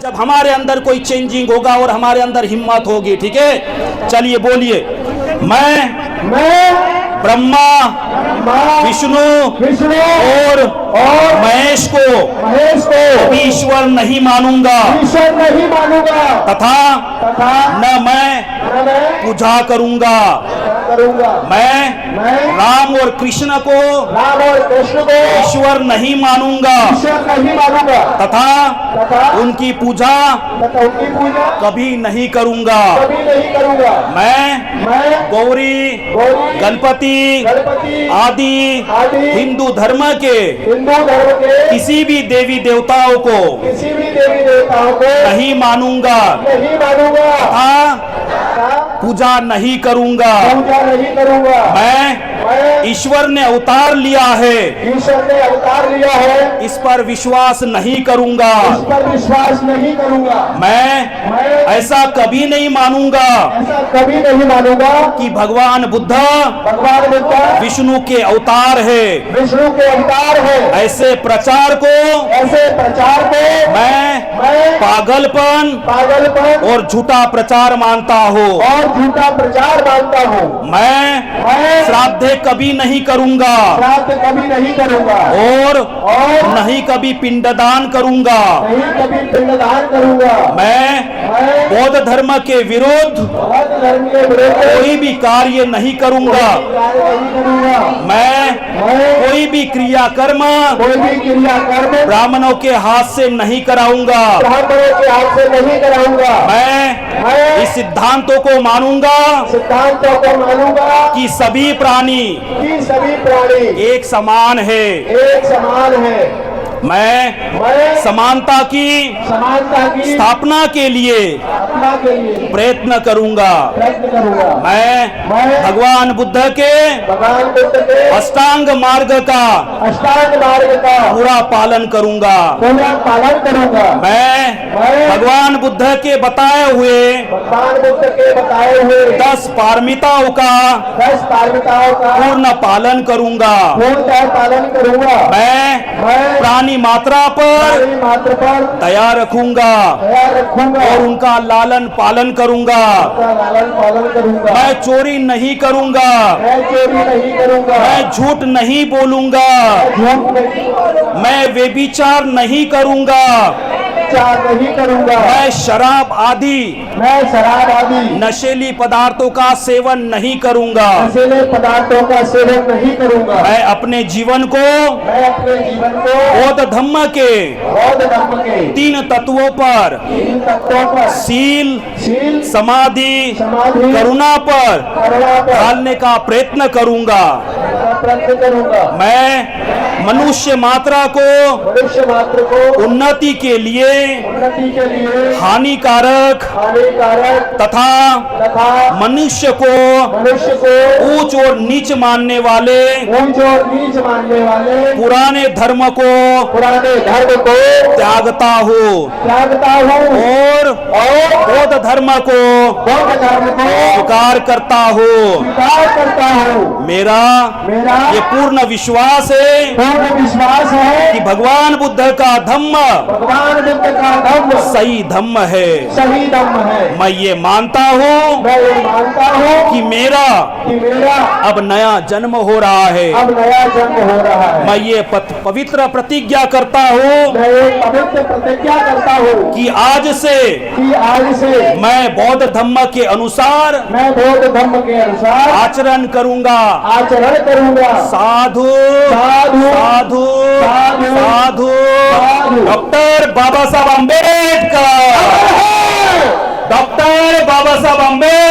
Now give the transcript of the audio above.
जब हमारे अंदर कोई चेंजिंग होगा और हमारे अंदर हिम्मत होगी, ठीक है, चलिए बोलिए, मैं ब्रह्मा विष्णु और महेश को ईश्वर नहीं मानूंगा तथा न मैं पूजा करूंगा। मैं राम और कृष्ण को ईश्वर नहीं मानूंगा तथा उनकी पूजा कभी नहीं करूंगा। मैं गौरी गणपति आदि हिंदू धर्म के किसी भी देवी देवताओं को नहीं मानूंगा तथा पूजा नहीं करूंगा। मैं ईश्वर ने अवतार लिया है, इस पर विश्वास नहीं करूंगा। मैं ऐसा कभी नहीं मानूंगा कि भगवान बुद्ध विष्णु के अवतार है। ऐसे प्रचार को मैं पागलपन और झूठा प्रचार मानता हूँ। मैं श्राद्ध कभी नहीं करूंगा और नहीं कभी पिंडदान करूंगा। मैं बौद्ध धर्म के विरुद्ध कोई भी कार्य नहीं करूंगा। मैं कोई भी क्रियाकर्म ब्राह्मणों के हाथ से नहीं कराऊंगा। मैं इस सिद्धांतों को मानूंगा कि सभी प्राणी एक समान है। मैं समानता की स्थापना के लिए प्रयत्न करूंगा। मैं भगवान बुद्ध के अष्टांग मार्ग का पूरा पालन करूंगा। मैं भगवान बुद्ध के बताए हुए 10 पारमिताओं का पूर्ण पालन करूंगा। मैं प्राणी मात्रा पर दया रखूंगा और उनका लालन पालन करूंगा। मैं चोरी नहीं करूंगा। मैं झूठ नहीं बोलूंगा। मैं व्यभिचार नहीं करूंगा। मैं शराब आदि नशीली पदार्थों का सेवन नहीं करूंगा। मैं अपने जीवन को बौद्ध धम्म के 3 तत्वों पर शील समाधि करुणा पर ढालने का प्रयत्न करूंगा। मैं मनुष्य मात्रा को उन्नति के लिए हानिकारक तथा मनुष्य को ऊंच और नीच मानने वाले पुराने धर्म को त्यागता हूँ और बौद्ध धर्म को स्वीकार करता हूँ। मेरा ये पूर्ण विश्वास है कि भगवान बुद्ध का धम्म सही धम्म है। मैं ये मानता हूँ कि मेरा अब नया जन्म हो रहा है। मैं ये पवित्र प्रतिज्ञा करता हूँ कि आज से मैं बौद्ध धम्म के अनुसार आचरण करूंगा। साधु साधु साधु। डॉक्टर बाबा साहब अम्बेडकर, डॉक्टर बाबा साहब अम्बेडकर।